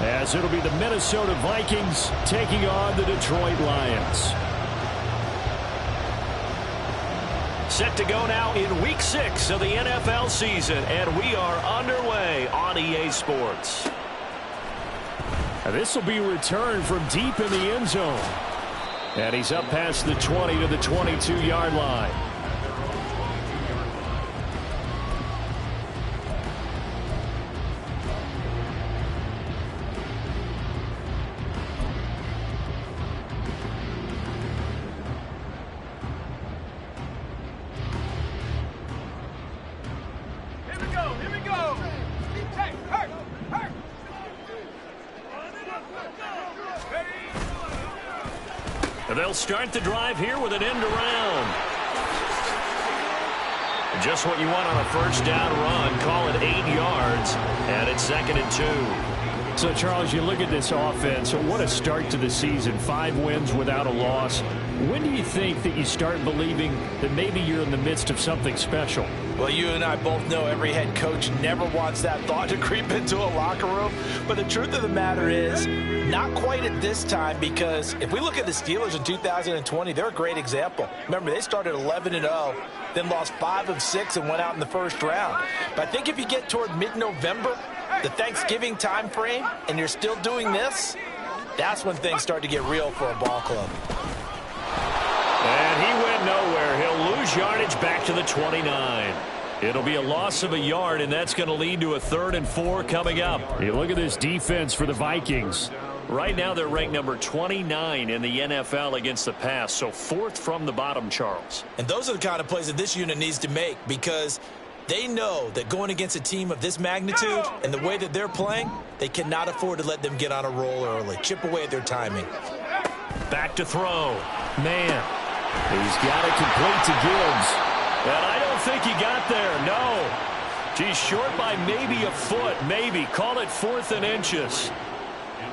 as it'll be the Minnesota Vikings taking on the Detroit Lions. Set to go now in Week 6 of the NFL season, and we are underway on EA Sports. This will be returned from deep in the end zone. And he's up past the 20 to the 22-yard line. They'll start the drive here with an end around. Just what you want on a first down run. Call it 8 yards, and it's 2nd and 2. So, Charles, you look at this offense. So what a start to the season. 5 wins without a loss. When do you think that you start believing that maybe you're in the midst of something special? Well, you and I both know every head coach never wants that thought to creep into a locker room. But the truth of the matter is, not quite at this time, because if we look at the Steelers in 2020, they're a great example. Remember, they started 11-0, then lost 5 of 6 and went out in the first round. But I think if you get toward mid-November, the Thanksgiving time frame, and you're still doing this, that's when things start to get real for a ball club. And he went nowhere. He'll lose yardage back to the 29. It'll be a loss of a yard, and that's going to lead to a 3rd and 4 coming up. You look at this defense for the Vikings. Right now they're ranked number 29 in the NFL against the pass, so 4th from the bottom, Charles. And those are the kind of plays that this unit needs to make, because they know that going against a team of this magnitude and the way that they're playing, they cannot afford to let them get on a roll early. Chip away at their timing. Back to throw. Man, he's got it complete to Gibbs. And I don't think he got there, no. He's short by maybe a foot, maybe. Call it 4th and inches.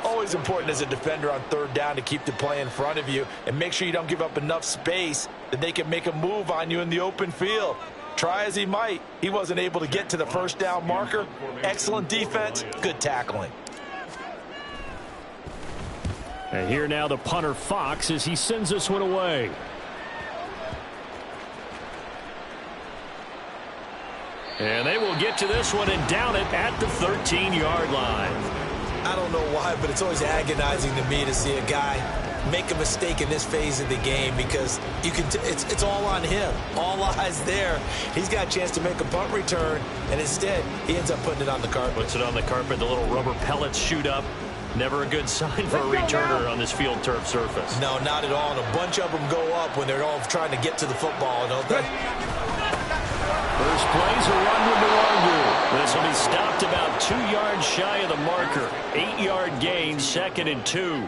Always important as a defender on 3rd down to keep the play in front of you and make sure you don't give up enough space that they can make a move on you in the open field. Try as he might, he wasn't able to get to the first down marker. Excellent defense, good tackling. And here now the punter Fox as he sends this one away. And they will get to this one and down it at the 13-yard line. I don't know why, but it's always agonizing to me to see a guy make a mistake in this phase of the game, because you can it's all on him. All eyes there. He's got a chance to make a punt return, and instead he ends up putting it on the carpet. Puts it on the carpet. The little rubber pellets shoot up. Never a good sign for a returner on this field turf surface. No, not at all. And a bunch of them go up when they're all trying to get to the football, don't they? First play's a run with Nwangu. This will be stopped about 2 yards shy of the marker. 8-yard gain, 2nd and 2.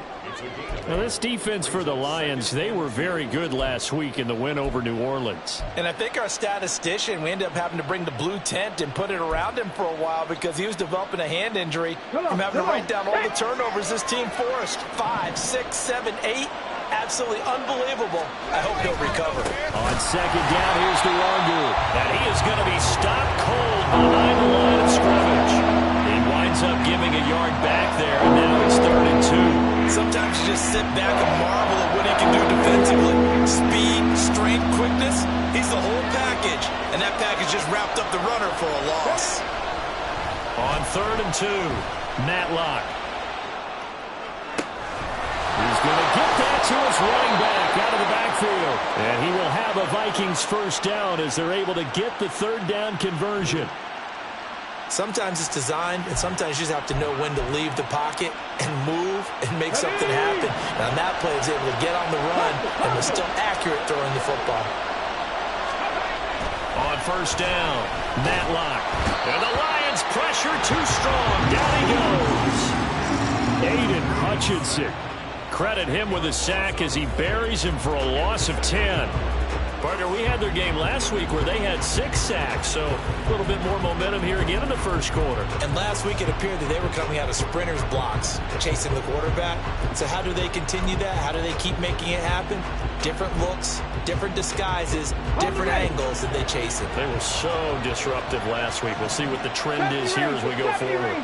Now this defense for the Lions, they were very good last week in the win over New Orleans. And I think our statistician, we ended up having to bring the blue tent and put it around him for a while because he was developing a hand injury from having to write down all the turnovers this team forced. 5, 6, 7, 8. Absolutely unbelievable. I hope he'll recover. On 2nd down, here's Nwangu. And he is going to be stopped cold behind the line of scrimmage. He winds up giving a yard back there, and now it's 3rd and 2. Sometimes you just sit back and marvel at what he can do defensively. Speed, strength, quickness. He's the whole package. And that package just wrapped up the runner for a loss. On 3rd and 2, Matlock. He's going to get that to his running back out of the backfield. And he will have a Vikings first down as they're able to get the 3rd down conversion. Sometimes it's designed, and sometimes you just have to know when to leave the pocket and move and make something happen. Now, that play is able to get on the run and was still accurate throwing the football. On 1st down, Matlock. And the Lions pressure too strong. Down he goes. Aiden Hutchinson. Credit him with a sack as he buries him for a loss of 10. Partner, we had their game last week where they had 6 sacks, so a little bit more momentum here again in the first quarter. And last week it appeared that they were coming out of sprinters blocks, chasing the quarterback. So how do they continue that? How do they keep making it happen? Different looks, different disguises, different angles that they chase it. They were so disruptive last week. We'll see what the trend is here as we go forward.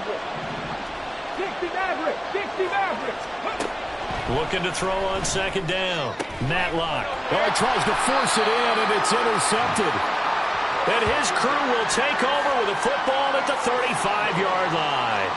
Looking to throw on second down. Matlock. Oh, he tries to force it in, and it's intercepted. And his crew will take over with a football at the 35-yard line.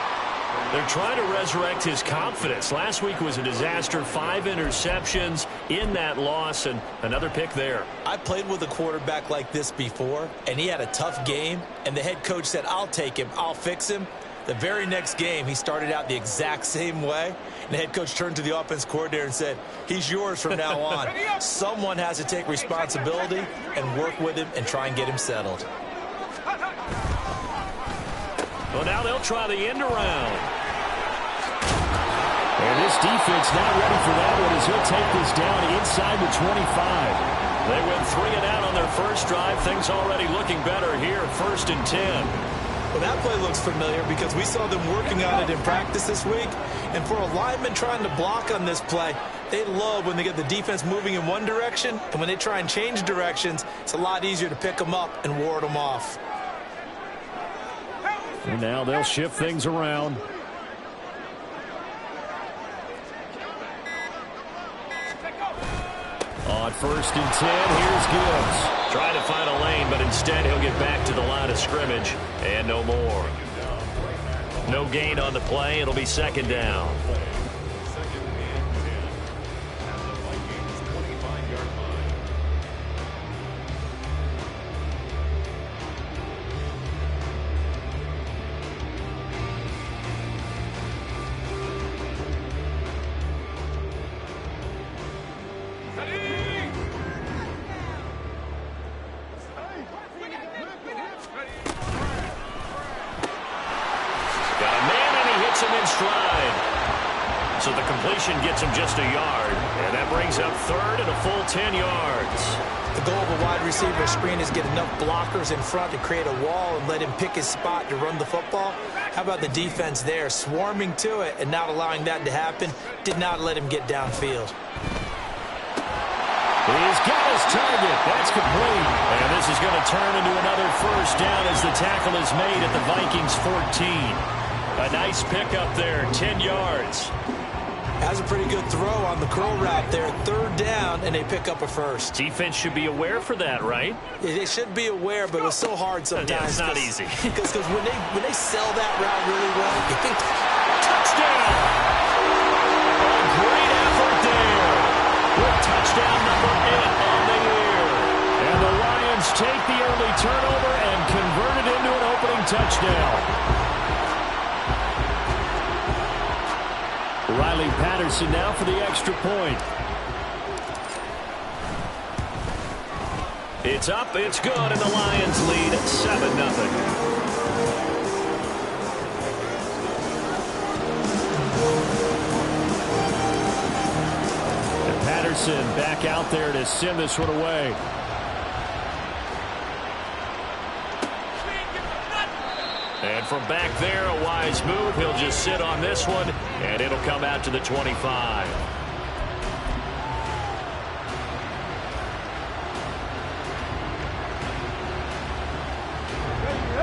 They're trying to resurrect his confidence. Last week was a disaster. 5 interceptions in that loss, and another pick there. I played with a quarterback like this before, and he had a tough game, and the head coach said, I'll take him, I'll fix him. The very next game, he started out the exact same way, and the head coach turned to the offense coordinator and said, he's yours from now on. Someone has to take responsibility and work with him and try and get him settled. Well, now they'll try the end around. And this defense not ready for that one as he'll take this down inside the 25. They went 3 and out on their first drive. Things already looking better here. 1st and 10. Well, that play looks familiar because we saw them working on it in practice this week. And for a lineman trying to block on this play, they love when they get the defense moving in one direction. And when they try and change directions, it's a lot easier to pick them up and ward them off. And now they'll shift things around. On 1st and 10, here's Gibbs. Trying to find a lane, but instead he'll get back to the line of scrimmage and no more. No gain on the play. It'll be 2nd down. So the completion gets him just a yard, and that brings up 3rd and a full 10 yards. The goal of a wide receiver screen is get enough blockers in front to create a wall and let him pick his spot to run the football. How about the defense there, swarming to it and not allowing that to happen? Did not let him get downfield. He's got his target. That's complete. And this is going to turn into another 1st down as the tackle is made at the Vikings 14. A nice pickup there, 10 yards. Has a pretty good throw on the curl route there. 3rd down, and they pick up a 1st. Defense should be aware for that, right? They should be aware, but it's so hard sometimes. Yeah, it's not easy. Because when they sell that route really well, you think, touchdown! A great effort there. With touchdown number 8 on the year. And the Lions take the early turnover and convert it into an opening touchdown. Riley Patterson now for the extra point. It's up, it's good, and the Lions lead 7-0. And Patterson back out there to send this one away. And from back there, a wise move. He'll just sit on this one, and it'll come out to the 25.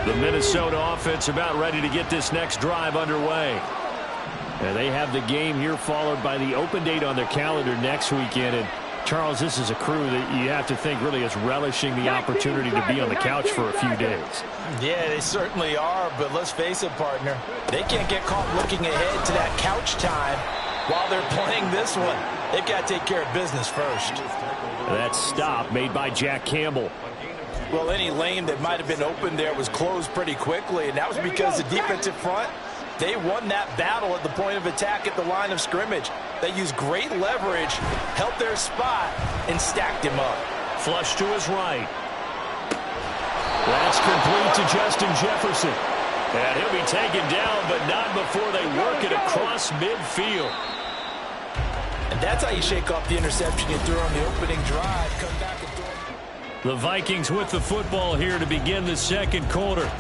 The Minnesota offense about ready to get this next drive underway. And they have the game here followed by the open date on their calendar next weekend. And Charles, this is a crew that you have to think really is relishing the opportunity to be on the couch for a few days. Yeah, they certainly are, but let's face it, partner. They can't get caught looking ahead to that couch time while they're playing this one. They've got to take care of business first. That stop made by Jack Campbell. Well, any lane that might have been open there was closed pretty quickly, and that was because the defensive front, they won that battle at the point of attack at the line of scrimmage. They used great leverage, held their spot, and stacked him up. Flush to his right. That's complete to Justin Jefferson. And he'll be taken down, but not before they work it across midfield. And that's how you shake off the interception you threw on the opening drive. Come back and throw it. The Vikings with the football here to begin the second quarter,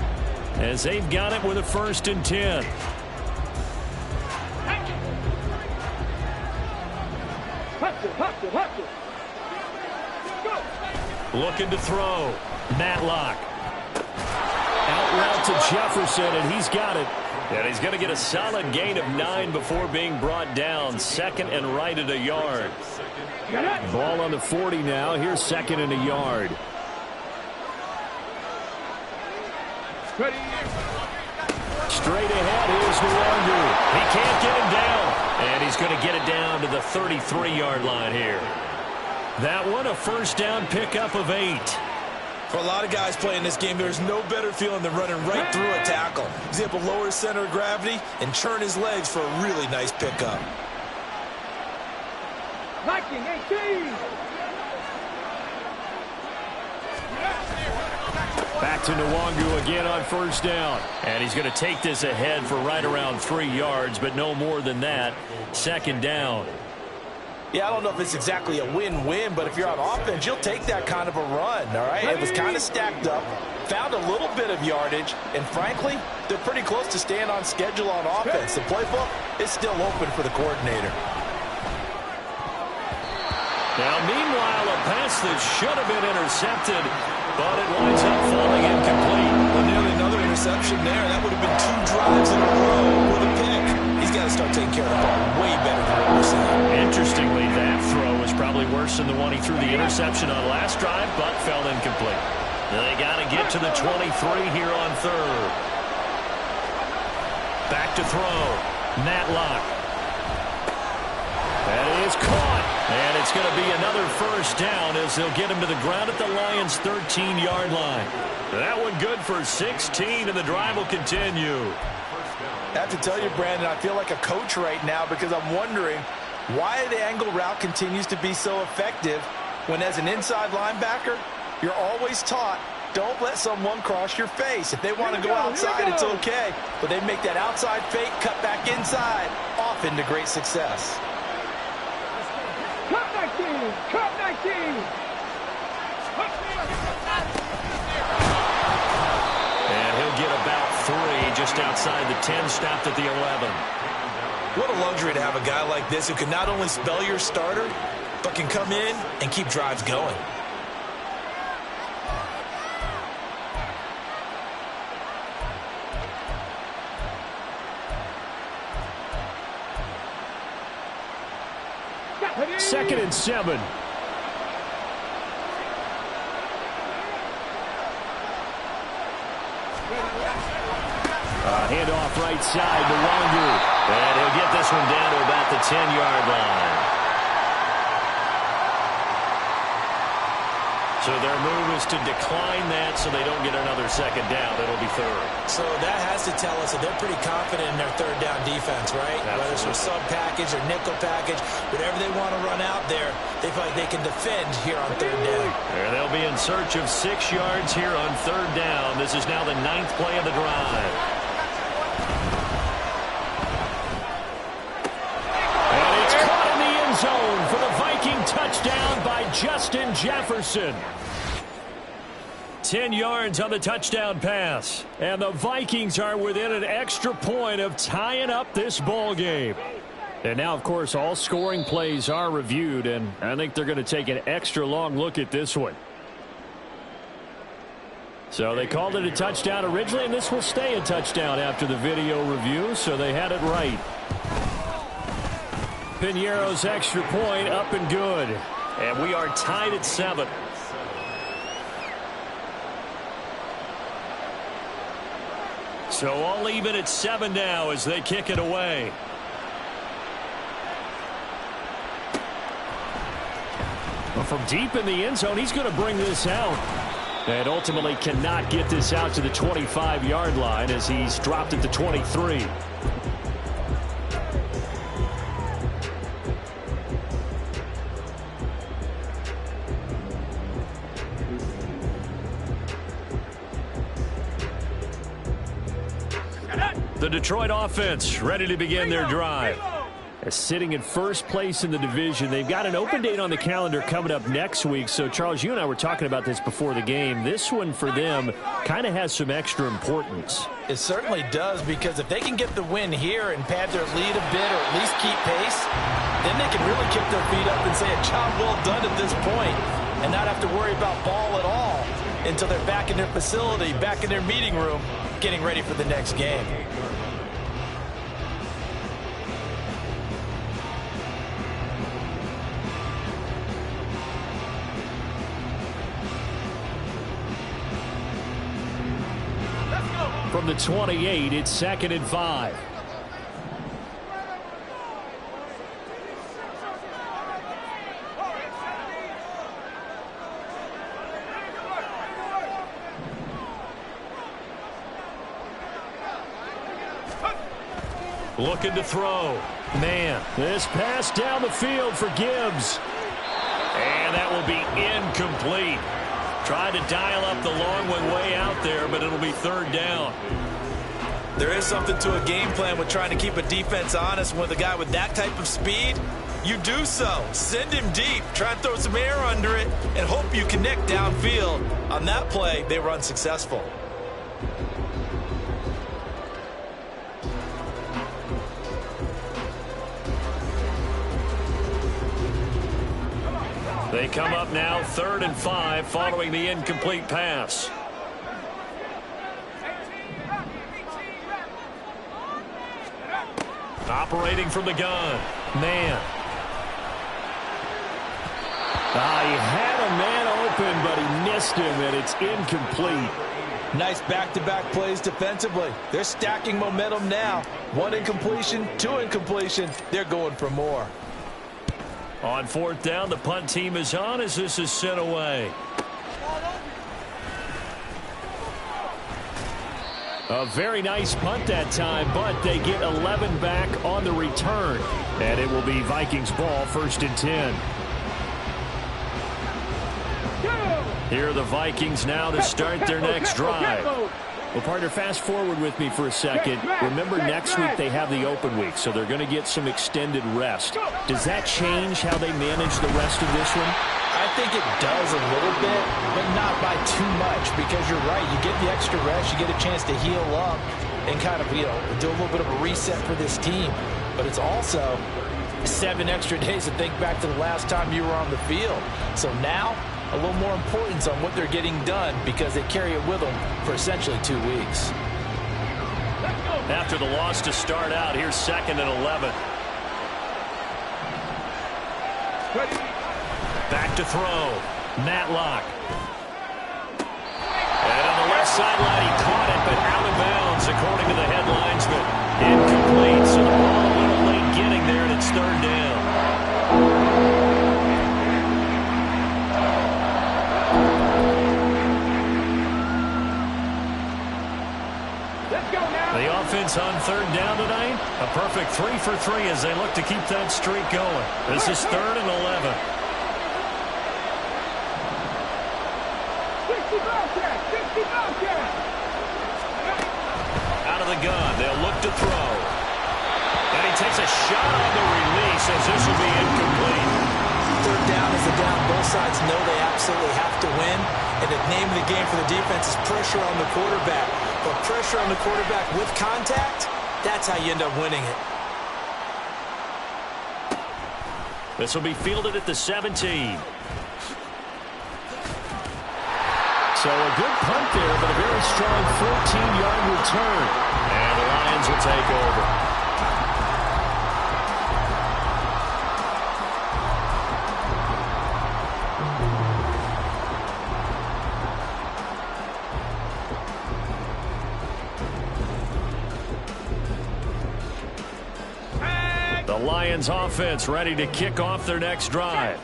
as they've got it with a 1st and 10. Looking to throw. Matlock. Out route to Jefferson, and he's got it. And he's going to get a solid gain of 9 before being brought down. 2nd and right at a yard. Ball on the 40 now. Here's 2nd and a yard. Straight ahead, here's Nwangu. He can't get him down. And he's going to get it down to the 33-yard line here. That one, a first down pickup of 8. For a lot of guys playing this game, there's no better feeling than running right through a tackle. He's able to lower his center of gravity and churn his legs for a really nice pickup. Viking 18. Back to Nwangu again on first down. And he's going to take this ahead for right around 3 yards, but no more than that. 2nd down. Yeah, I don't know if it's exactly a win-win, but if you're on offense, you'll take that kind of a run, all right? It was kind of stacked up, found a little bit of yardage, and frankly, they're pretty close to staying on schedule on offense. The playbook is still open for the coordinator. Now, meanwhile, a pass that should have been intercepted, but it winds up falling incomplete. Well, nearly another interception there. That would have been 2 drives in a row with a pick. He's got to start taking care of the ball way better than what we're seeing. Interestingly, that throw was probably worse than the one he threw the interception on last drive, but fell incomplete. They got to get to the 23 here on 3rd. Back to throw. Matlock. That is caught. And it's going to be another first down as they'll get him to the ground at the Lions' 13-yard line. That one good for 16, and the drive will continue. I have to tell you, Brandon, I feel like a coach right now because I'm wondering why the angle route continues to be so effective when, as an inside linebacker, you're always taught, don't let someone cross your face. If they want to go outside, it's okay. But they make that outside fake, cut back inside, often to great success. Cut 19. Cut 19. And he'll get about 3 just outside the 10, stopped at the 11. What a luxury to have a guy like this who can not only spell your starter, but can come in and keep drives going. Second and 7. Handoff right side to Nwangu. And he'll get this one down to about the 10-yard line. So their move is to decline that so they don't get another second down. It'll be 3rd. So that has to tell us that they're pretty confident in their third down defense, right? Absolutely. Whether it's a sub package or nickel package, whatever they want to run out there, they feel like they can defend here on 3rd down. And they'll be in search of 6 yards here on 3rd down. This is now the 9th play of the drive. And it's caught in the end zone for the Viking touchdown by Justin Jefferson. 10 yards on the touchdown pass. And the Vikings are within an extra point of tying up this ball game. And now, of course, all scoring plays are reviewed, and I think they're going to take an extra long look at this one. So they called it a touchdown originally, and this will stay a touchdown after the video review, so they had it right. Piñeiro's extra point up and good. And we are tied at 7. So all even at 7 now as they kick it away. Well, from deep in the end zone, he's going to bring this out. And ultimately cannot get this out to the 25-yard line as he's dropped at the 23. The Detroit offense ready to begin their drive. Sitting in first place in the division. They've got an open date on the calendar coming up next week. So, Charles, you and I were talking about this before the game. This one for them kind of has some extra importance. It certainly does, because if they can get the win here and pad their lead a bit or at least keep pace, then they can really kick their feet up and say a job well done at this point and not have to worry about ball at all until they're back in their facility, back in their meeting room, getting ready for the next game. from the 28. It's 2nd and 5. Looking to throw. Man, this pass down the field for Gibbs. And that will be incomplete. Tried to dial up the long one way out there, but it'll be 3rd down. There is something to a game plan with trying to keep a defense honest. With a guy with that type of speed, you do so. Send him deep. Try and throw some air under it and hope you connect downfield. On that play, they were unsuccessful. They come up now 3rd and 5 following the incomplete pass. Operating from the gun. Man. He had a man open, but he missed him, and it's incomplete. Nice back-to-back plays defensively. They're stacking momentum now. 1 incompletion, 2 incompletion. They're going for more. On 4th down, the punt team is on as this is sent away. A very nice punt that time, but they get 11 back on the return. And it will be Vikings ball, 1st and 10. Here are the Vikings now to start their next drive. Well, partner, fast forward with me for a second. Remember, next week they have the open week, so they're going to get some extended rest. Does that change how they manage the rest of this one? I think it does a little bit, but not by too much, because you're right. You get the extra rest. You get a chance to heal up and kind of, do a little bit of a reset for this team. But it's also 7 extra days to think back to the last time you were on the field. So now, a little more importance on what they're getting done because they carry it with them for essentially 2 weeks. After the loss to start out, here's 2nd and 11. Back to throw. Matlock. And on the left sideline, he caught it, but out of bounds, according to the head linesman. Incomplete, so the ball a little late getting there, and it's 3rd down. The offense on 3rd down tonight, a perfect 3 for 3 as they look to keep that streak going. This is 3rd and 11. Out of the gun, they'll look to throw. And he takes a shot on the release as this will be incomplete. 3rd down is the down. Both sides know they absolutely have to win. And the name of the game for the defense is pressure on the quarterback. But pressure on the quarterback with contact, that's how you end up winning it. This will be fielded at the 17. So a good punt there, but a very strong 14-yard return. And the Lions will take over. The Lions offense ready to kick off their next drive.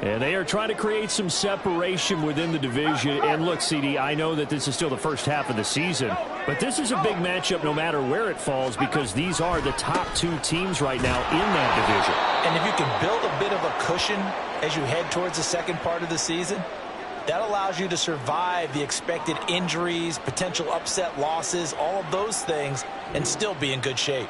And they are trying to create some separation within the division. And look, CD, I know that this is still the first half of the season, but this is a big matchup no matter where it falls because these are the top 2 teams right now in that division. And if you can build a bit of a cushion as you head towards the second part of the season, that allows you to survive the expected injuries, potential upset losses, all of those things, and still be in good shape.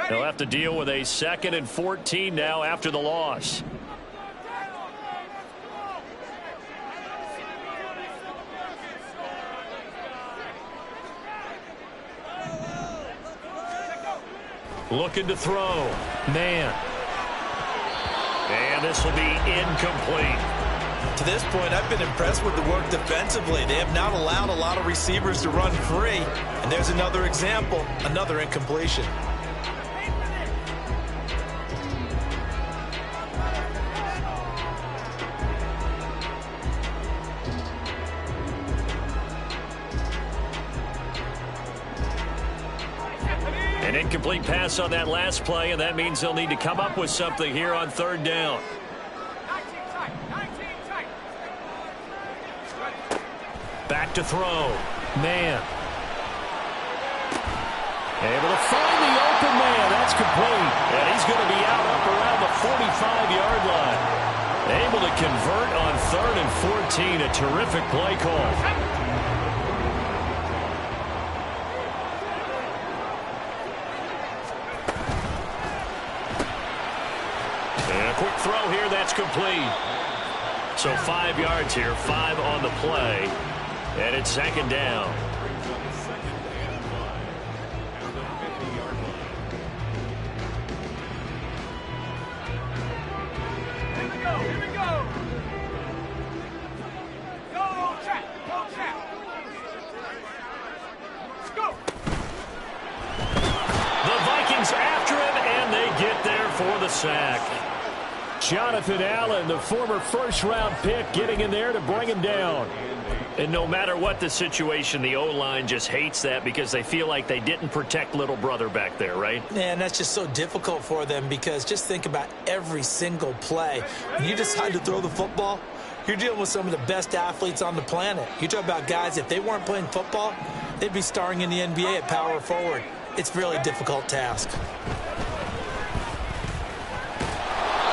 They'll have to deal with a 2nd and 14 now after the loss. Looking to throw. Man. And this will be incomplete. To this point, I've been impressed with the work defensively. They have not allowed a lot of receivers to run free. And there's another example, another incompletion. An incomplete pass on that last play, and that means they'll need to come up with something here on third down. Back to throw. Man. Able to find the open man. That's complete. And he's going to be out up around the 45-yard line. Able to convert on 3rd and 14. A terrific play call. And a quick throw here. That's complete. So 5 yards here, 5 on the play. And it's 2nd down. Here we go, here we go. Go, chat, go, chat. Let's go. The Vikings after him, and they get there for the sack. Jonathan Allen, the former first-round pick, getting in there to bring him down. And no matter what the situation, the O-line just hates that because they feel like they didn't protect little brother back there, right? Man, that's just so difficult for them because just think about every single play. When you decide to throw the football, you're dealing with some of the best athletes on the planet. You talk about guys, if they weren't playing football, they'd be starring in the NBA at power forward. It's a really difficult task.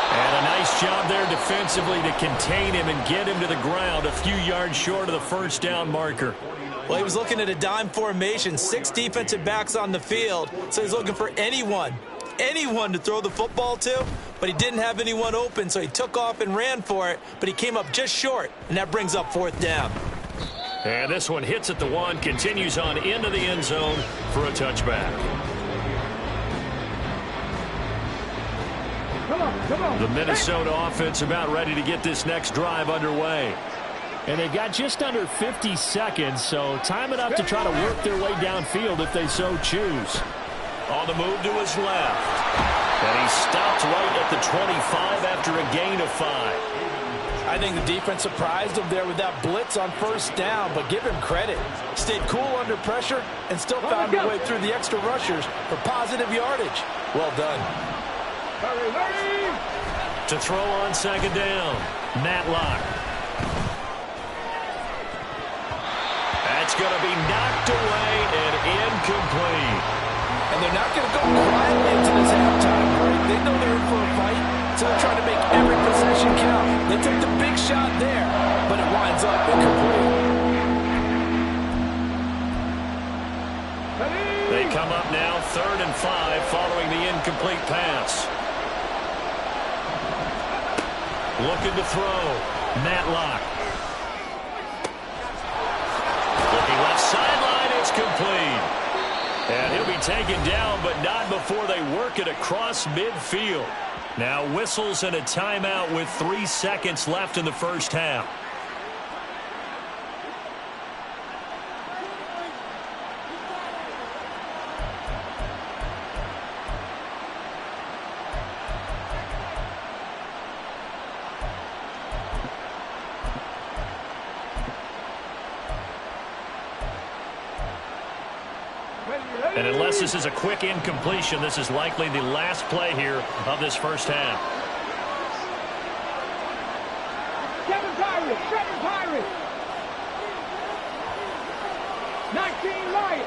And a nice job there defensively to contain him and get him to the ground a few yards short of the first down marker. Well, he was looking at a dime formation, 6 defensive backs on the field, so he's looking for anyone to throw the football to, but he didn't have anyone open, so he took off and ran for it, but he came up just short, and that brings up 4th down. And this one hits at the 1, continues on into the end zone for a touchback. Come on. The Minnesota offense about ready to get this next drive underway. And they've got just under 50 seconds, so time enough to try to work their way downfield if they so choose. On the move to his left. And he stopped right at the 25 after a gain of 5. I think the defense surprised him there with that blitz on 1st down, but give him credit. Stayed cool under pressure and still found a way through the extra rushers for positive yardage. Well done. Hurry. To throw on 2nd down, Matlock. That's going to be knocked away and incomplete. And they're not going to go quietly into this halftime break. They know they're in for a fight, so they're trying to make every possession count. They took the big shot there, but it winds up incomplete. They come up now 3rd and 5 following the incomplete pass. Looking to throw. Matlock. Looking left sideline. It's complete. And he'll be taken down, but not before they work it across midfield. Now whistles and a timeout with 3 seconds left in the first half. And unless this is a quick incompletion, this is likely the last play here of this first half. Seven Pirates. 19 Lions.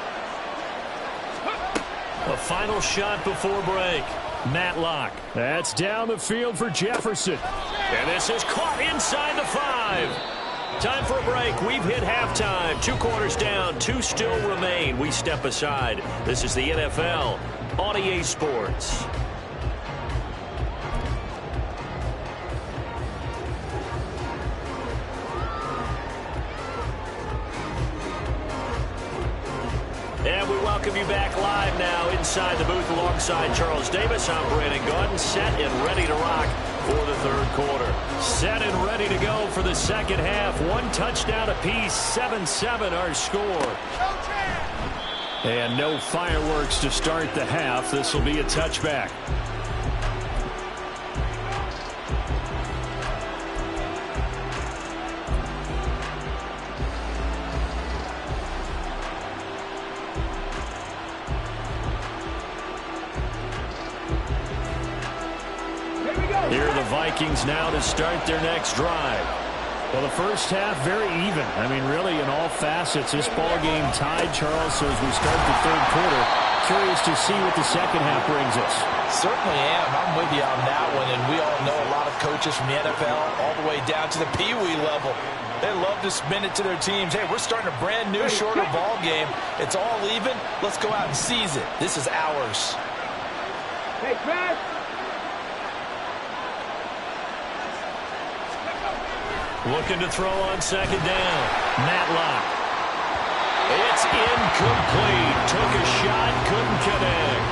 A final shot before break. Matlock. That's down the field for Jefferson. And this is caught inside the 5. Time for a break. We've hit halftime. 2 quarters down. 2 still remain. We step aside. This is the NFL on EA Sports. And we welcome you you back live now inside the booth alongside Charles Davis. I'm Brandon Gaudin, set and ready to rock for the third quarter. Set and ready to go for the second half. One touchdown apiece, 7-7 our score. And no fireworks to start the half. This will be a touchback. Here are the Vikings now to start their next drive. Well, the first half, very even. I mean, really, in all facets, this ball game tied, Charles. So as we start the third quarter, curious to see what the second half brings us. Certainly am. I'm with you on that one. And we all know a lot of coaches from the NFL all the way down to the Pee Wee level. They love to spin it to their teams. Hey, we're starting a brand new, shorter ball game. It's all even. Let's go out and seize it. This is ours. Hey, Chris. Looking to throw on second down. Matlock. It's incomplete. Took a shot, couldn't connect.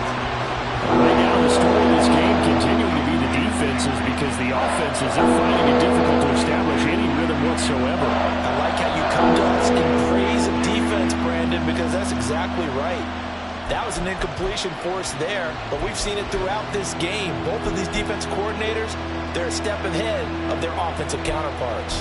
Right now, the story of this game continuing to be the defenses because the offenses are finding it difficult to establish any rhythm whatsoever. I like how you come to us in praise of defense, Brandon, because that's exactly right. That was an incompletion for us there, but we've seen it throughout this game. Both of these defense coordinators, they're a step ahead of their offensive counterparts.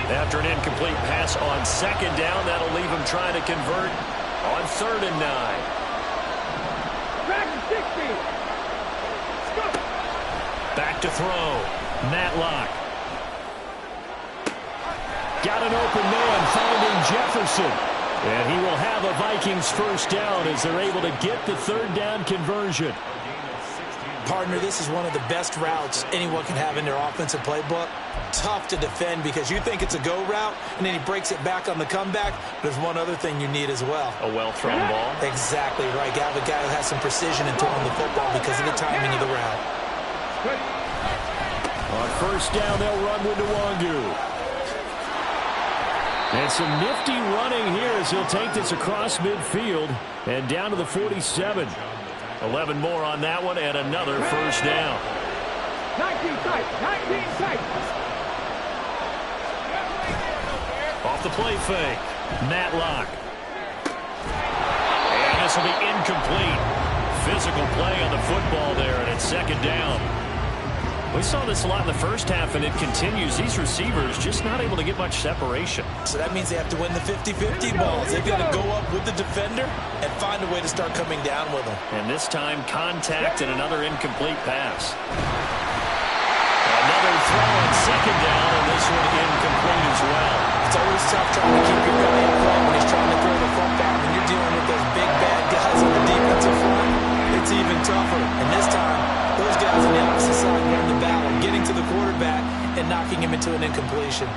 After an incomplete pass on second down, that'll leave him trying to convert on 3rd and 9. Back to 60. Stop. Back to throw. Matlock. Got an open man, finding Jefferson. And he will have a Vikings first down as they're able to get the third down conversion. Partner, this is one of the best routes anyone can have in their offensive playbook. Tough to defend because you think it's a go route, and then he breaks it back on the comeback. There's one other thing you need as well. A well-thrown ball. Exactly right. You have a guy who has some precision in throwing the football because of the timing of the route. On first down, they'll run with Nwangu. And some nifty running here as he'll take this across midfield and down to the 47. 11 more on that one and another first down. 19 tight. 19 tight. Off the play fake. Matlock. And this will be incomplete. Physical play on the football there, and it's second down. We saw this a lot in the first half, and it continues. These receivers just not able to get much separation. So that means they have to win the 50-50 balls. They've got to go up with the defender and find a way to start coming down with them. And this time, contact and another incomplete pass. Another throw on second down, and this one incomplete as well. It's always tough trying to keep your guy in play when he's trying to throw the football. When you're dealing with those big, bad guys on the defensive front, it's even tougher. And this time, those guys on the opposite side won the battle, getting to the quarterback and knocking him into an incompletion.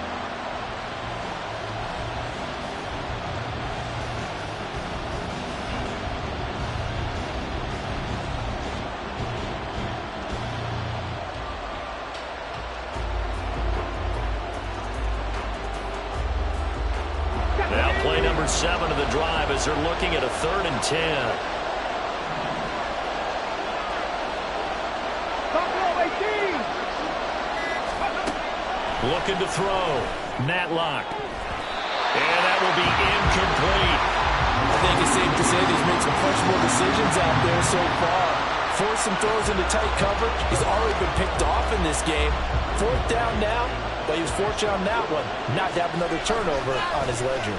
Now play number 7 of the drive as they're looking at a 3rd and 10. Looking to throw. Matlock. And that will be incomplete. I think it's safe to say he's made some questionable decisions out there so far. Forced some throws into tight coverage. He's already been picked off in this game. 4th down now, but he was fortunate on that one not to have another turnover on his ledger.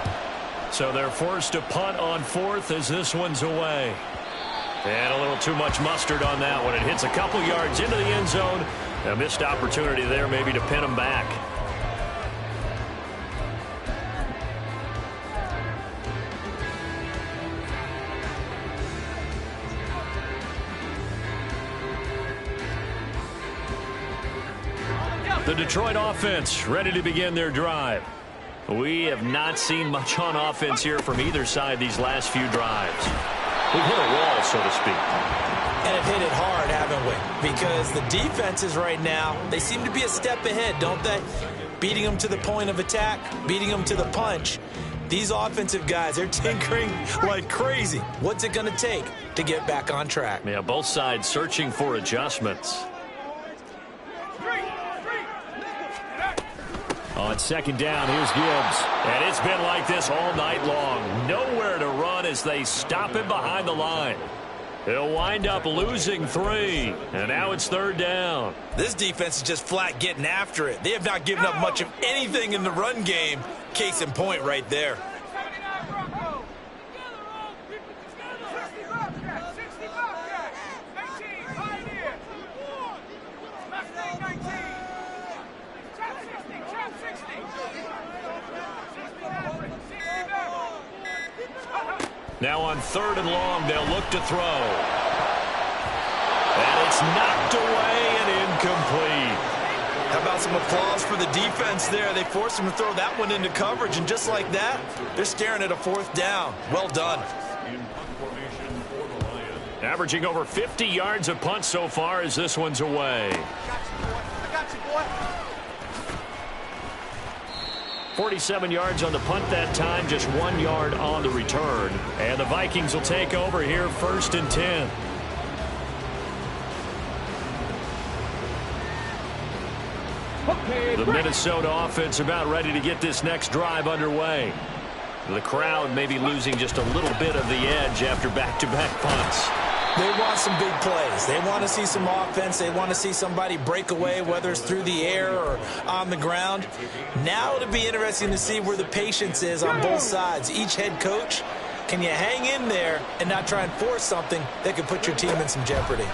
So they're forced to punt on 4th as this one's away. And a little too much mustard on that one. It hits a couple yards into the end zone. A missed opportunity there maybe to pin him back. The Detroit offense ready to begin their drive. We have not seen much on offense here from either side these last few drives. We've hit a wall, so to speak. And have hit it hard, haven't we? Because the defenses right now, they seem to be a step ahead, don't they? beating them to the point of attack, beating them to the punch. These offensive guys, they're tinkering like crazy. What's it going to take to get back on track? Yeah, both sides searching for adjustments. On second down, here's Gibbs. And it's been like this all night long. Nowhere to run as they stop him behind the line. He'll wind up losing 3. And now it's third down. This defense is just flat getting after it. They have not given up much of anything in the run game. Case in point right there. Now on third and long, they'll look to throw. And it's knocked away and incomplete. How about some applause for the defense there? They forced him to throw that one into coverage, and just like that, they're staring at a fourth down. Well done. Averaging over 50 yards a punt so far as this one's away. I got you, boy. 47 yards on the punt that time, just 1 yard on the return. And the Vikings will take over here, first and 10. The Minnesota offense about ready to get this next drive underway. The crowd may be losing just a little bit of the edge after back-to-back punts. They want some big plays. They want to see some offense. They want to see somebody break away, whether it's through the air or on the ground. Now it'll be interesting to see where the patience is on both sides. Each head coach, can you hang in there and not try and force something that could put your team in some jeopardy?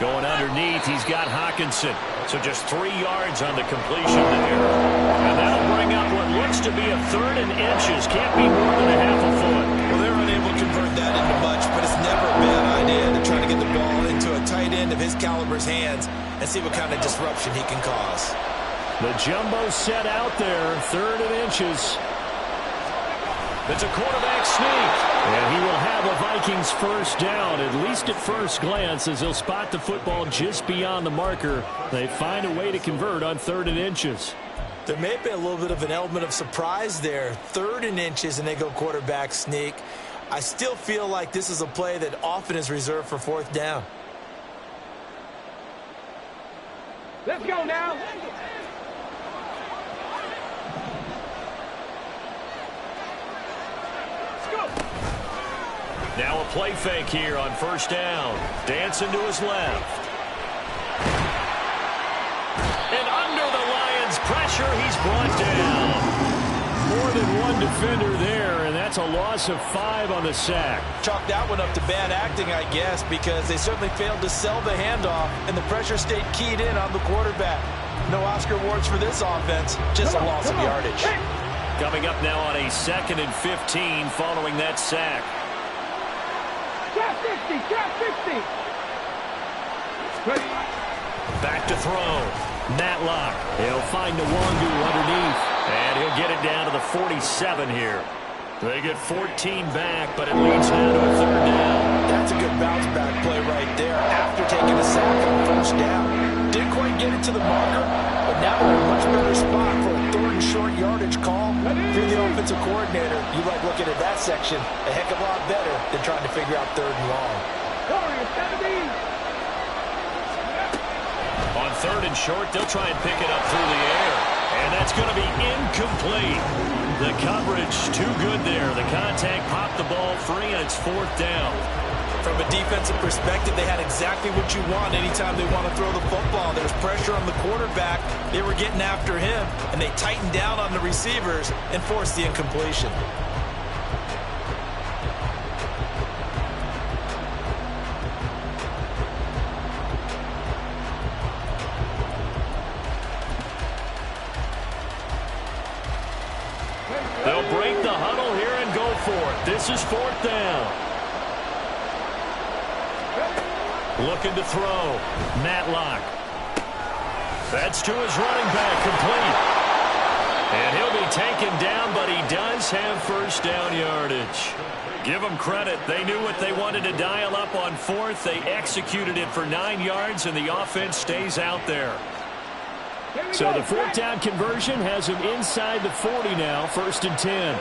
Going underneath, he's got Hawkinson. So just 3 yards on the completion there. And that'll bring up what looks to be a third and inches. Can't be more than a half a foot. Well, they're unable to convert that into much, but it's never a bad idea to try to get the ball into a tight end of his caliber's hands and see what kind of disruption he can cause. The jumbo set out there, third and inches. It's a quarterback sneak. And he will have a Vikings first down, at least at first glance, as he'll spot the football just beyond the marker. They find a way to convert on third and inches. There may be a little bit of an element of surprise there. Third and inches, and they go quarterback sneak. I still feel like this is a play that often is reserved for fourth down. Let's go now. Now a play fake here on first down. Dancing to his left. And under the Lions' pressure, he's brought down. More than one defender there, and that's a loss of 5 on the sack. Chalk that one up to bad acting, I guess, because they certainly failed to sell the handoff, and the pressure stayed keyed in on the quarterback. No Oscar awards for this offense, just a loss of yardage. Coming up now on a 2nd and 15 following that sack. Trap 50, trap 50. Back to throw. Matlock. He'll find Nwangu underneath. And he'll get it down to the 47 here. They get 14 back, but it leads now to a third down. That's a good bounce back play right there after taking a sack on first down. Didn't quite get it to the marker, but now we're in a much better spot for a third and short yardage call. If you're the offensive coordinator, you like looking at that section a heck of a lot better than trying to figure out third and long. On third and short, they'll try and pick it up through the air. And that's going to be incomplete. The coverage too good there. The contact popped the ball free, and it's fourth down. From a defensive perspective, they had exactly what you want anytime they want to throw the football. There's pressure on the quarterback. They were getting after him, and they tightened down on the receivers and forced the incompletion. They'll break the huddle here and go for it. This is fourth down. Looking to throw. Matlock. That's to his running back, complete. And he'll be taken down, but he does have first down yardage. Give them credit. They knew what they wanted to dial up on fourth. They executed it for 9 yards, and the offense stays out there. So the fourth down conversion has him inside the 40 now, 1st and 10.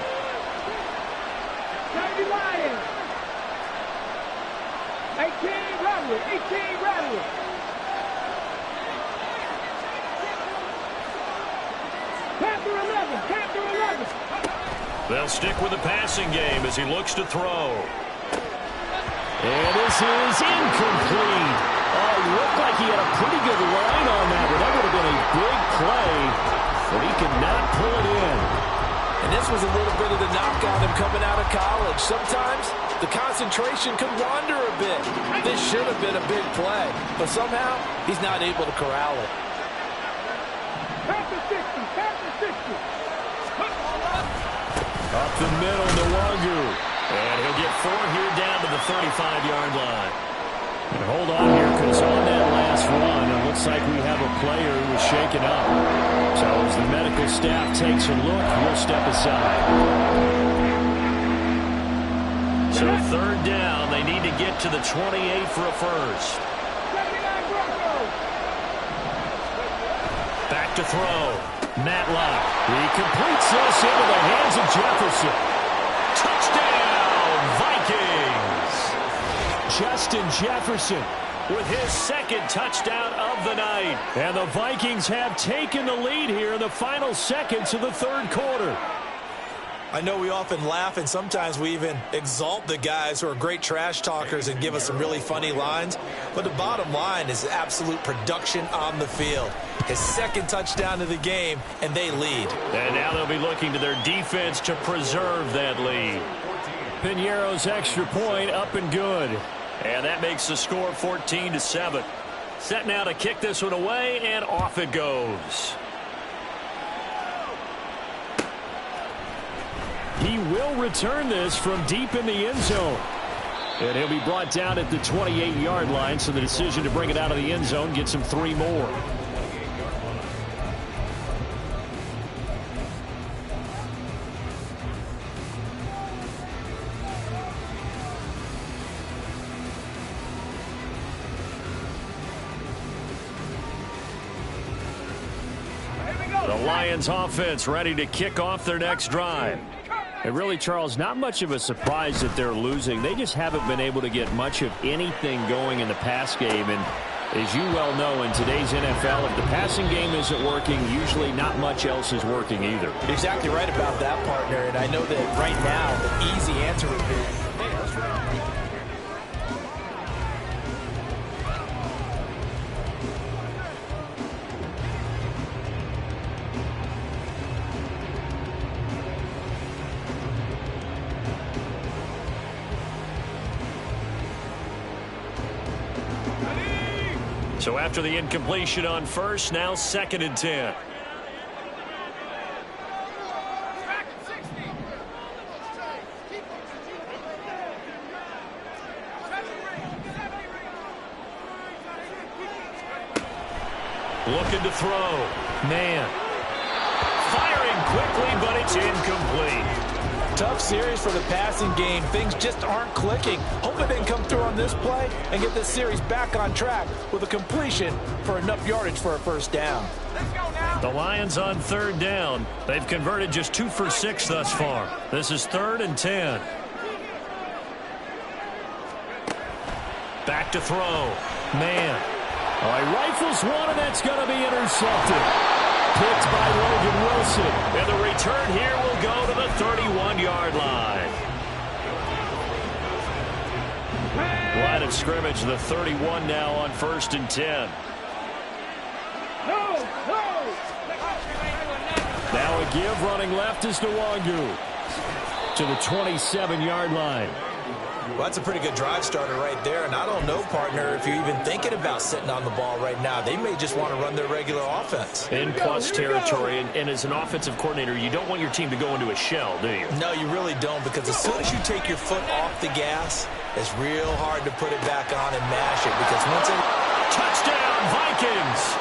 Lions. 18 Radley. 18 Radley. Panther 11. Panther 11. They'll stick with the passing game as he looks to throw. And this is incomplete. Oh, it looked like he had a pretty good line on that one. That would have been a big play, but he could not pull it in. And this was a little bit of the knock on him coming out of college. Sometimes the concentration could wander a bit. This should have been a big play, but somehow he's not able to corral it. Panther 60. Panther 60. Up the middle, Nwangu. And he'll get 4 here down to the 35-yard line. And hold on here, because on that last run, it looks like we have a player who was shaken up. So as the medical staff takes a look, we'll step aside. So 3rd down, they need to get to the 28 for a first. Back to throw. Matlock. He completes this into the hands of Jefferson. Touchdown, Vikings! Justin Jefferson With his 2nd touchdown of the night. And the Vikings have taken the lead here in the final seconds of the 3rd quarter. I know we often laugh and sometimes we even exalt the guys who are great trash talkers and give us some really funny lines. But the bottom line is absolute production on the field. His 2nd touchdown of the game, and they lead. And now they'll be looking to their defense to preserve that lead. Piñeiro's extra point up and good. And that makes the score 14-7. Set now to kick this one away, and off it goes. He will return this from deep in the end zone. And he'll be brought down at the 28-yard line, so the decision to bring it out of the end zone gets him 3 more. The Lions offense ready to kick off their next drive. And really, Charles, not much of a surprise that they're losing. They just haven't been able to get much of anything going in the pass game. And as you well know, in today's NFL, if the passing game isn't working, usually not much else is working either. You're exactly right about that, partner. And I know that right now the easy answer would be, hey, let's run. So after the incompletion on first, now 2nd and 10. Looking to throw. Man. Firing quickly, but it's incomplete. Tough series for the passing game. Things just aren't clicking. Hoping they can come through on this play and get this series back on track with a completion for enough yardage for a first down. The Lions on 3rd down. They've converted just 2 for 6 thus far. This is 3rd and 10. Back to throw. Man. Oh, he rifles one, and that's going to be intercepted. Picked by Logan Wilson. And the return here will go to the 31-yard line. Line of scrimmage, the 31 now on 1st and 10. Now a give, running left is Nwangu to the 27-yard line. Well, that's a pretty good drive starter right there. And I don't know, partner, if you're even thinking about sitting on the ball right now. They may just want to run their regular offense. In plus territory. And as an offensive coordinator, you don't want your team to go into a shell, do you? No, you really don't, because as soon as you take your foot off the gas, it's real hard to put it back on and mash it. Because once it... Touchdown, Vikings!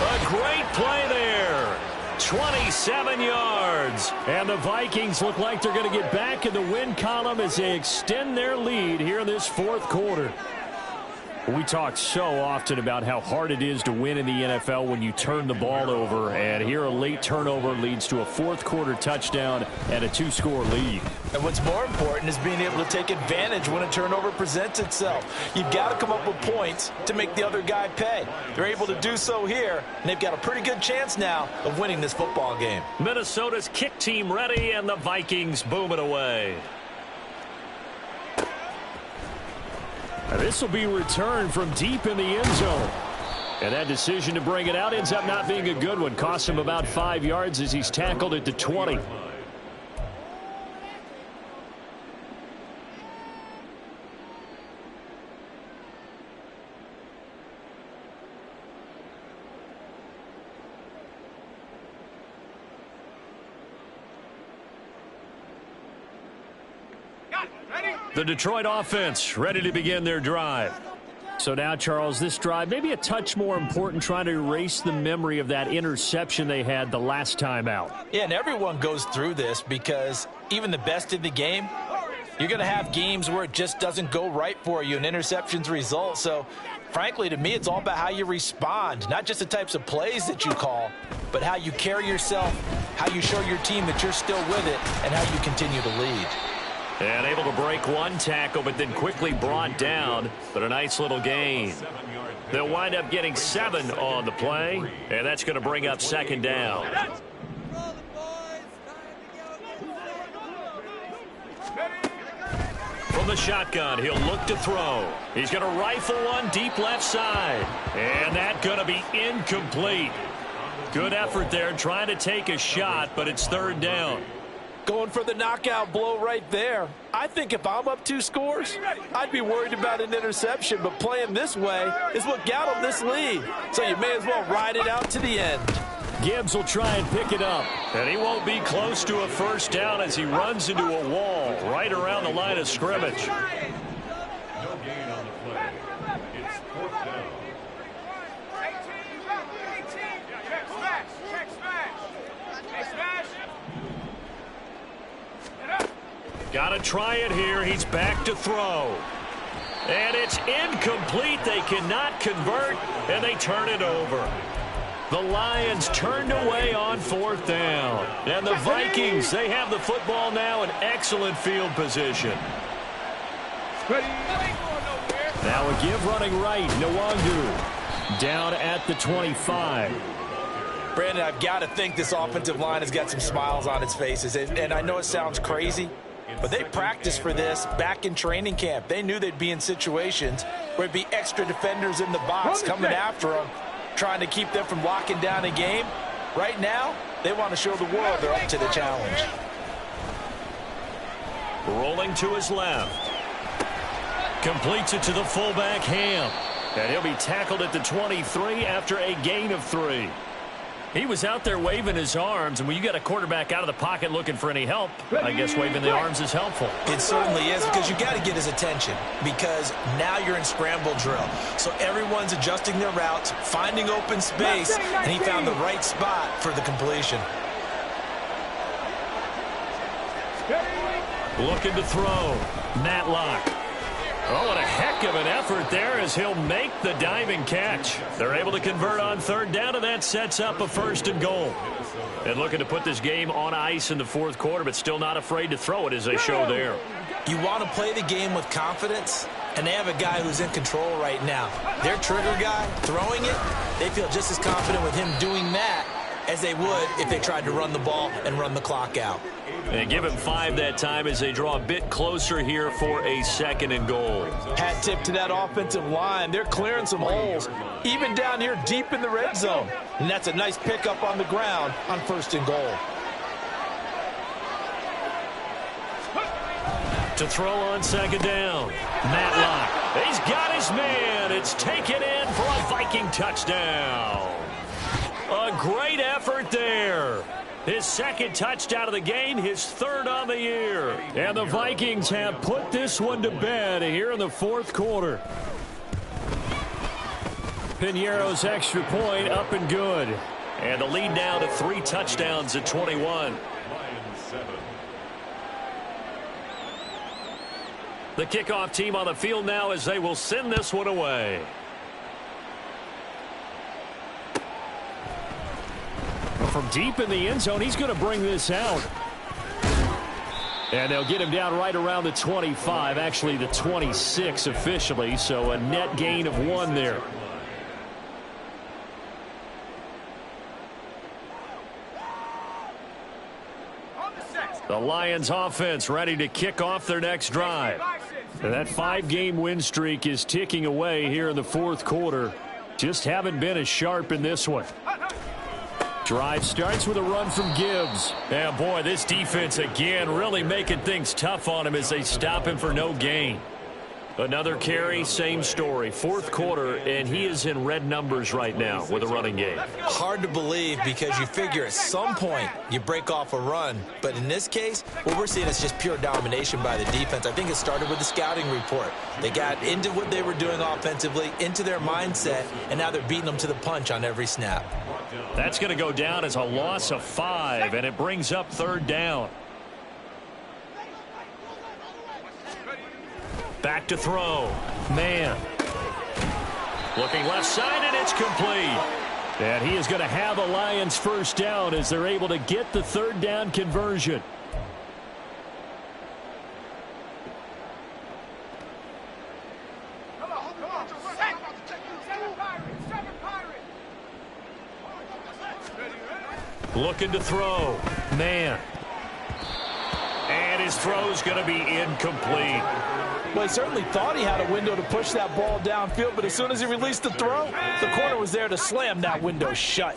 A great play there. 27 yards. And the Vikings look like they're going to get back in the win column as they extend their lead here in this 4th quarter. We talk so often about how hard it is to win in the NFL when you turn the ball over, and here a late turnover leads to a fourth-quarter touchdown and a two-score lead. And what's more important is being able to take advantage when a turnover presents itself. You've got to come up with points to make the other guy pay. They're able to do so here, and they've got a pretty good chance now of winning this football game. Minnesota's kick team ready, and the Vikings boom it away. This will be returned from deep in the end zone. And that decision to bring it out ends up not being a good one. Cost him about 5 yards as he's tackled at the 20. The Detroit offense ready to begin their drive. So now, Charles, this drive maybe a touch more important, trying to erase the memory of that interception they had the last time out. Yeah, and everyone goes through this because even the best in the game, you're going to have games where it just doesn't go right for you and interceptions result. So, frankly, to me, it's all about how you respond, not just the types of plays that you call, but how you carry yourself, how you show your team that you're still with it, and how you continue to lead. And able to break one tackle, but then quickly brought down, but a nice little gain. They'll wind up getting 7 on the play, and that's going to bring up second down. From the shotgun, he'll look to throw. He's going to rifle one deep left side, and that's going to be incomplete. Good effort there, trying to take a shot, but it's third down. Going for the knockout blow right there. I think if I'm up 2 scores, I'd be worried about an interception, but playing this way is what got him this lead. So you may as well ride it out to the end. Gibbs will try and pick it up. And he won't be close to a first down as he runs into a wall right around the line of scrimmage. Got to try it here. He's back to throw. And it's incomplete. They cannot convert, and they turn it over. The Lions turned away on fourth down. And the Vikings, they have the football now in excellent field position. Now a give running right. Nwangu down at the 25. Brandon, I've got to think this offensive line has got some smiles on its faces. And I know it sounds crazy, but they practiced for this back in training camp. They knew they'd be in situations where it'd be extra defenders in the box coming after them, trying to keep them from locking down a game. Right now, they want to show the world they're up to the challenge. Rolling to his left. Completes it to the fullback, Ham. And he'll be tackled at the 23 after a gain of 3. He was out there waving his arms, and when you get a quarterback out of the pocket looking for any help, I guess waving the arms is helpful. It certainly is, because you got to get his attention, because now you're in scramble drill. So everyone's adjusting their routes, finding open space, and he found the right spot for the completion. Looking to throw. Matlock. Oh, what a heck of an effort there as he'll make the diving catch. They're able to convert on third down, and that sets up a first and goal. And looking to put this game on ice in the fourth quarter, but still not afraid to throw it as they show there. You want to play the game with confidence, and they have a guy who's in control right now. Their trigger guy, throwing it, they feel just as confident with him doing that as they would if they tried to run the ball and run the clock out. And give him 5 that time as they draw a bit closer here for a second and goal. Hat tip to that offensive line. They're clearing some holes, even down here deep in the red zone. And that's a nice pickup on the ground on first and goal. To throw on second down. Matlock. He's got his man. It's taken in for a Viking touchdown. A great effort there. His second touchdown of the game, his third on the year. And the Vikings have put this one to bed here in the fourth quarter. Piñeiro's extra point up and good. And the lead now to 3 touchdowns at 21. The kickoff team on the field now as they will send this one away. From deep in the end zone, he's going to bring this out. And they'll get him down right around the 25, actually the 26 officially, so a net gain of 1 there. The Lions offense ready to kick off their next drive. And that 5-game win streak is ticking away here in the fourth quarter. Just haven't been as sharp in this one. Drive starts with a run from Gibbs. And boy, this defense again really making things tough on him as they stop him for no gain. Another carry, same story. Fourth quarter, and he is in red numbers right now with a running game. Hard to believe because you figure at some point you break off a run. But in this case, what we're seeing is just pure domination by the defense. I think it started with the scouting report. They got into what they were doing offensively, into their mindset, and now they're beating them to the punch on every snap. That's going to go down as a loss of 5, and it brings up 3rd down. Back to throw. Man. Looking left side, and it's complete. And he is going to have a Lions first down as they're able to get the 3rd down conversion. Looking to throw. Man. And his throw's going to be incomplete. Well, he certainly thought he had a window to push that ball downfield, but as soon as he released the throw, the corner was there to slam that window shut.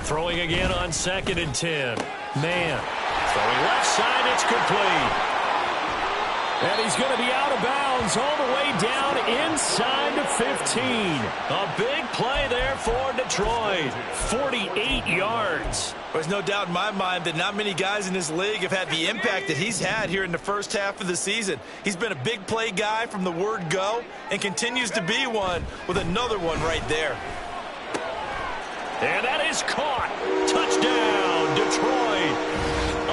Throwing again on 2nd and 10. Man. Throwing left side, it's complete. And he's going to be out of bounds all the way down inside the 15. A big play there for Detroit. 48 yards. There's no doubt in my mind that not many guys in this league have had the impact that he's had here in the first half of the season. He's been a big play guy from the word go and continues to be one with another one right there. And that is caught. Touchdown, Detroit.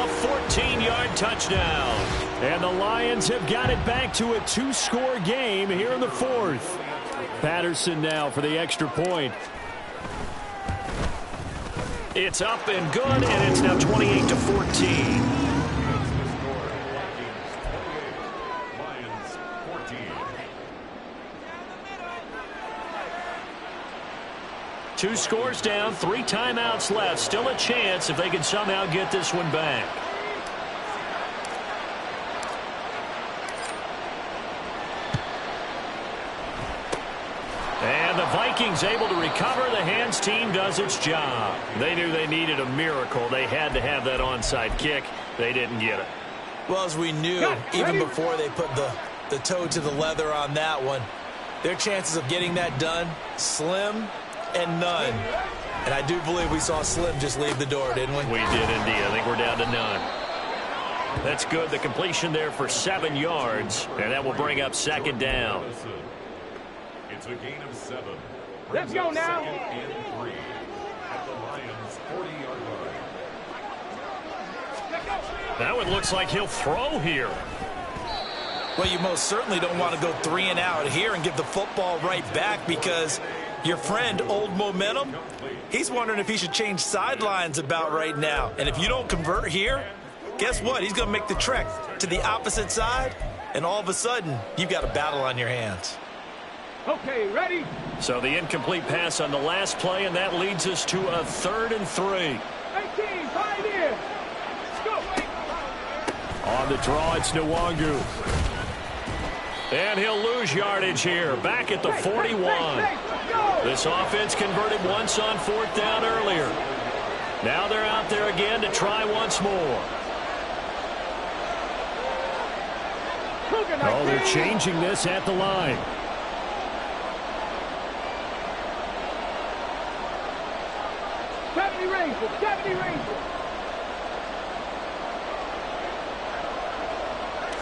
A 14-yard touchdown. And the Lions have got it back to a 2-score game here in the 4th. Patterson now for the extra point. It's up and good, and it's now 28-14. Two scores down, 3 timeouts left. Still a chance if they can somehow get this one back. And the Vikings able to recover. The hands team does its job. They knew they needed a miracle. They had to have that onside kick. They didn't get it. Well, as we knew, even before they put the toe to the leather on that one, their chances of getting that done, slim and none. And I do believe we saw Slim just leave the door, didn't we? We did indeed. I think we're down to none. That's good. The completion there for 7 yards, and that will bring up 2nd down. It's a gain of 7. Let's go now. 2nd and 3 at the Lions' 40-yard line. Now it looks like he'll throw here. Well, you most certainly don't want to go 3 and out here and give the football right back because your friend, Old Momentum, he's wondering if he should change sidelines about right now. And if you don't convert here, guess what? He's going to make the trek to the opposite side, and all of a sudden, you've got a battle on your hands. Okay, ready? So the incomplete pass on the last play, and that leads us to a 3rd and 3. 18, Pioneer. Let's go. On the draw, it's Nwangu. And he'll lose yardage here, back at the 41. This offense converted once on 4th down earlier. Now they're out there again to try once more. Oh, they're changing this at the line. 70 Rangers, 70 Rangers.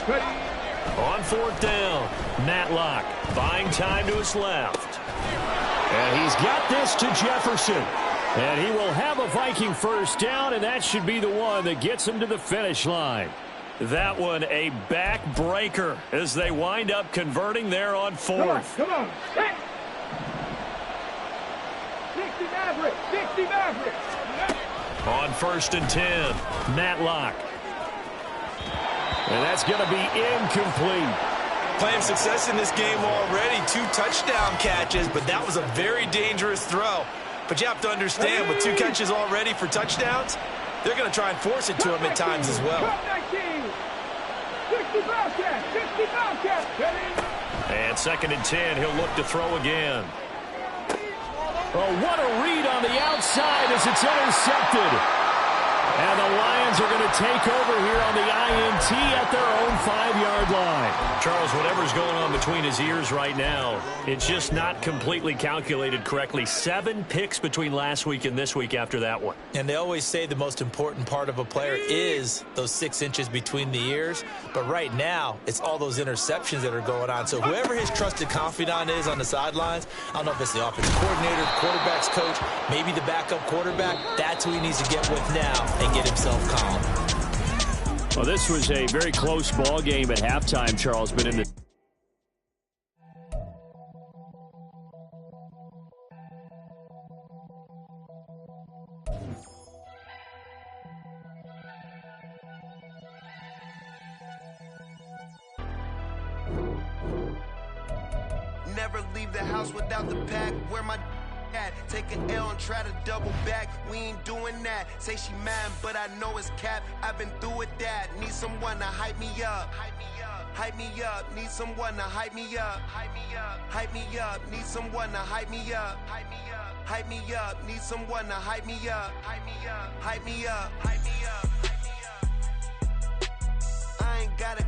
Ready. On fourth down, Matlock buying time to his left. And he's got this to Jefferson. And he will have a Viking first down, and that should be the one that gets him to the finish line. That one a backbreaker as they wind up converting there on fourth. Come on. Hey. 60 Mavericks, 60 Mavericks. On first and 10, Matlock. And that's going to be incomplete. Playing success in this game already. 2 touchdown catches, but that was a very dangerous throw. But you have to understand, with 2 catches already for touchdowns, they're going to try and force it to him at times as well. 60 Bobcats, 60 Bobcats. And second and 10, he'll look to throw again. Oh, what a read on the outside as it's intercepted. And the Lions are going to take over here on the INT at their own 5-yard line. Charles, whatever's going on between his ears right now, it's just not completely calculated correctly. 7 picks between last week and this week after that one. And they always say the most important part of a player is those 6 inches between the ears. But right now, it's all those interceptions that are going on. So whoever his trusted confidant is on the sidelines, I don't know if it's the offensive coordinator, quarterback's coach, maybe the backup quarterback, that's who he needs to get with now and get himself calm. Well, this was a very close ball game at halftime, Charles, but in the Never leave the house without the pack. Where my at? Take an L and try to double back. We ain't doing that. Say she mad, but I know it's cap. I've been through with that. Need someone to hype me up. Hype me up. Hype me up. Need someone to hype me up. Hype me up. Hype me up. Need someone to hype me up. Hype me up. Hype me up. Need someone to hype me up. Hype me up. Hype me up. Hype me up. Hype me up. I ain't got it,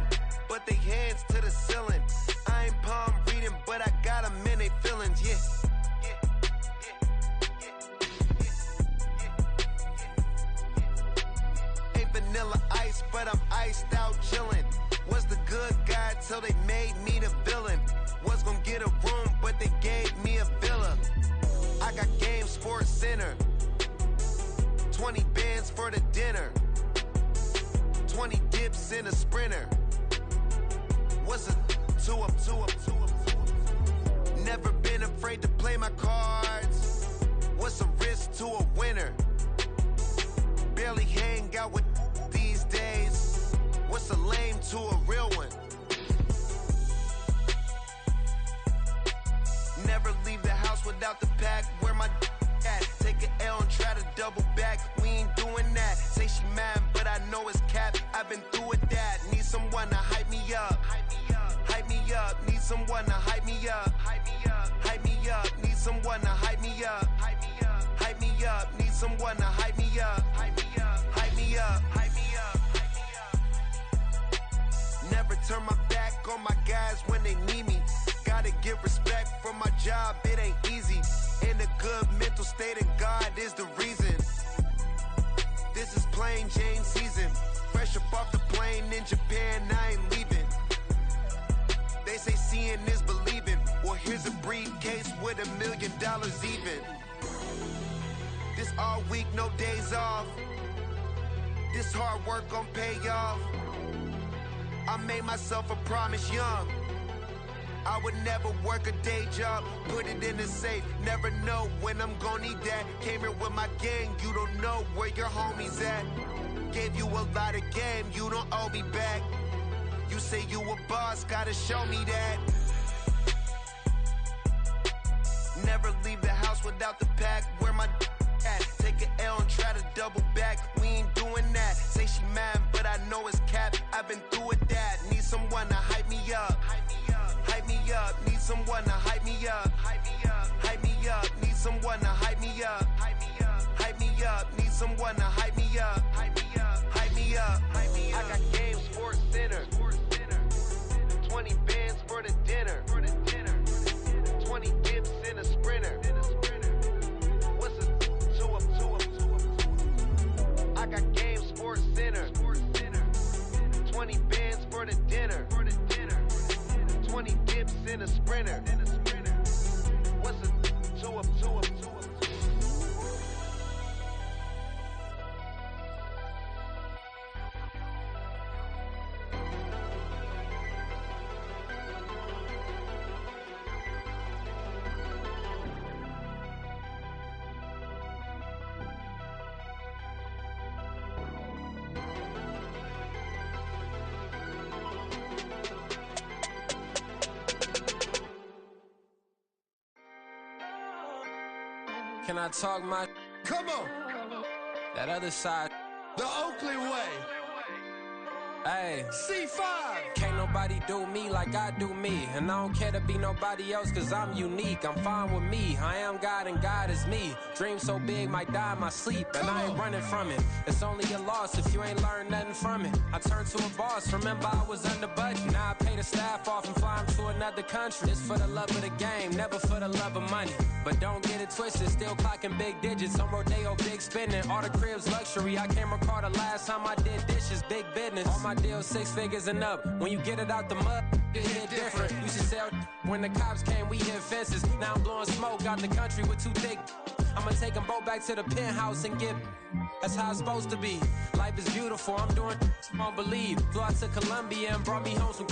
but they hands to the ceiling. I ain't palm reading, but I got them in they feelings, yeah. Ain't vanilla ice, but I'm iced out chillin'. Was the good guy till they made me the villain. Was gonna get a room, but they gave me a villa. I got game, Sports Center. 20 bands for the dinner. 20 dips in a sprinter. What's a 2 up, 2 up, 2 up, 2 up? Never been afraid to play my cards. What's a risk to a winner? Barely hang out with these days. What's a lame to a real one? Never leave the house without the pack. Where my at? Take an L and try to double back. We ain't doing that. Say she mad, but I know it's cap. I've been through with that. Need someone to hype me up. Hype me up. Hype me up. Need someone to hype me up. Hype me up. Hype me up. Need someone to hype me up. Hype me up. Hype me up. Need someone to hype me up. Hype me up. Hype me up. Hype me up. Hype me up. Never turn my back on my guys when they need me. Gotta give respect for my job, it ain't easy. In a good mental state and God is the reason. This is plain Jane season. Fresh up off the plane in Japan, I ain't leaving. They say seeing is believing. Well, here's a briefcase with $1 million even. This all week, no days off. This hard work gon' pay off. I made myself a promise young. I would never work a day job, put it in the safe. Never know when I'm gon' need that. Came here with my gang, you don't know where your homies at. Gave you a lot of game, you don't owe me back. You say you a boss, gotta show me that. Never leave the house without the pack. Where my at? Take an L and try to double back. We ain't doing that. Say she mad, but I know it's cap. I've been through with that. Need someone to hype me up. Hype me up. Hype me up. Need someone to hype me up. Hype me up. Hype me up. Need someone to hype me up. Hype me up. Hype me up. Need someone to hype me up. Hype me up. Hype me up. Hype me up. I got game, Sports Center. 20 bands for the dinner. 20 dips in a sprinter. What's a 2 up, 2 up, 2 up? can I talk my? Come on. That other side. The Oakland way. Hey. C5. Can't nobody do me like I do me. And I don't care to be nobody else cause I'm unique. I'm fine with me. I am God and God is me. Dream so big might die in my sleep. And I ain't running from it. It's only a loss if you ain't learned nothing from it. I turned to a boss. Remember I was under budget. Now I pay the staff off and fly them to another country. It's for the love of the game, never for the love of money. But don't get it twisted, still clocking big digits. On Rodeo, big spending. All the cribs luxury. I can't recall the last time I did dishes. Big business. All my deals 6 figures and up. When you get it out the mud, it hit different. Used to sell when the cops came, we hit fences. Now I'm blowing smoke out the country with 2 thick. I'ma take them both back to the penthouse and get. That's how it's supposed to be. Life is beautiful, I'm doing won't believe. Flew out to Colombia and brought me home some.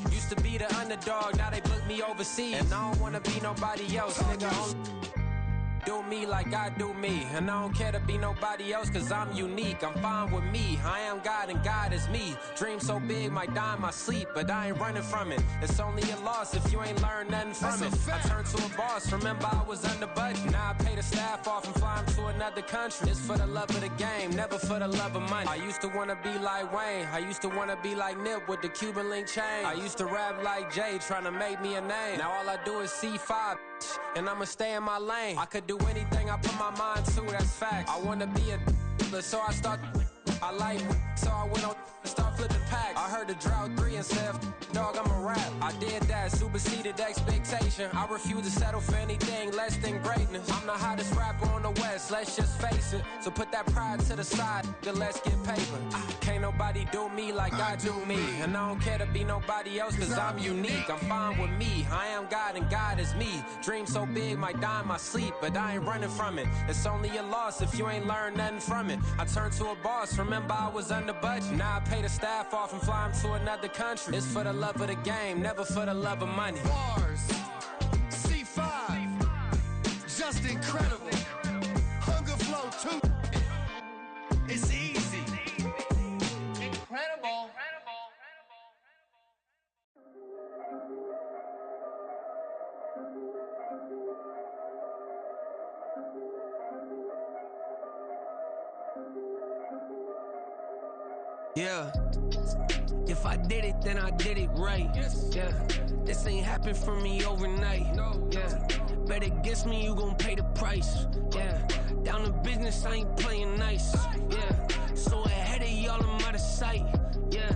Used to be the underdog, now they book me overseas. And I don't wanna be nobody else, nigga. Do me like I do me. And I don't care to be nobody else cause I'm unique. I'm fine with me. I am God and God is me. Dream so big might die in my sleep, but I ain't running from it. It's only a loss if you ain't learned nothing from it. I turned to a boss. Remember I was under budget. Now I pay the staff off and fly them to another country. It's for the love of the game, never for the love of money. I used to wanna be like Wayne. I used to wanna be like Nip with the Cuban link chain. I used to rap like Jay, trying to make me a name. Now all I do is C5, and I'ma stay in my lane. I could do anything I put my mind to, that's fact. I wanna be a so I start. I like so I went on and start flipping packs. I heard the drought 3 and said, dog, I'm a rap. I did that, superseded expectation. I refuse to settle for anything less than greatness. I'm the hottest rapper on the West, let's just face it. So put that pride to the side, then let's get paper. Can't nobody do me like I do me. And I don't care to be nobody else cause I'm unique. I'm fine with me. I am God and God is me. Dream so big might die in my sleep, but I ain't running from it. It's only a loss if you ain't learned nothing from it. I turned to a boss. Remember I was under budget. Now I pay the staff off and fly them to another country. It's for the love of the game, never for the love of money. Bars. C5. Just incredible. Hunger flow too. It's easy. Incredible. Yeah. If I did it, then I did it right. Yeah. This ain't happened for me overnight. Yeah. Bet against me, you gon' pay the price. Yeah. Down to business, I ain't playing nice. Yeah. So ahead of y'all, I'm out of sight. Yeah.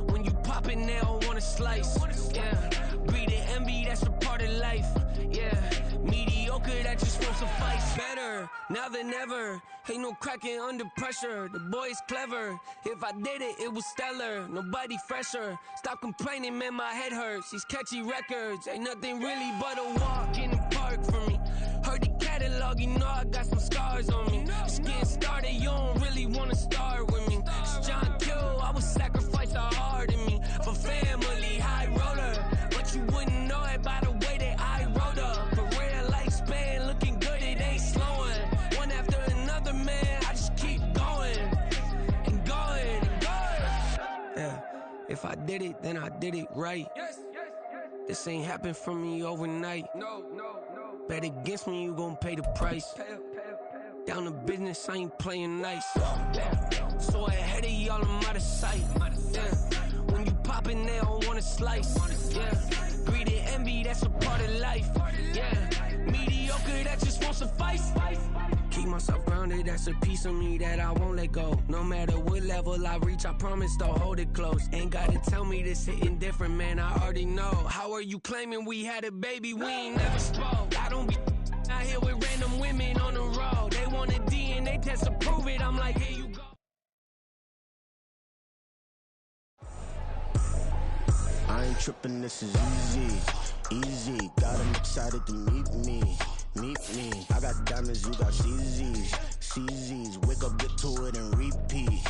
When you pop it, they don't wanna slice. Yeah. Greed and envy, that's a part of life. Yeah. Mediocre, that just won't suffice. Better now than ever. Ain't no cracking under pressure. The boy's clever. If I did it, it was stellar. Nobody fresher. Stop complaining, man, my head hurts. These catchy records ain't nothing really but a walk in the park for me. Heard the catalog, you know I got some scars on me. Just getting started, you don't really wanna start with me. It's John Kill, I would sacrifice a heart in me for family, high roller. But you wouldn't know it by the way that I wrote up. Career lifespan looking good, it ain't slowing. One after another, man, I just keep going and going and going. Yeah, if I did it, then I did it right. This ain't happened for me overnight. No. Bet against me, you gon' pay the price. Down to business, I ain't playing nice. So ahead of y'all, I'm out of sight. Yeah. When you poppin', they don't wanna slice. Yeah. Greed and envy, that's a part of life. Yeah. Mediocre, that just won't suffice. Keep myself grounded, that's a piece of me that I won't let go. No matter what level I reach, I promise to hold it close. Ain't gotta tell me this hitting different, man, I already know. How are you claiming we had a baby, we ain't never spoke? I don't be out here with random women on the road. They want a DNA test to prove it, I'm like, here you go. I ain't tripping, this is easy. Got them excited to meet me. I got diamonds, you got CZs. Wake up, get to it and repeat.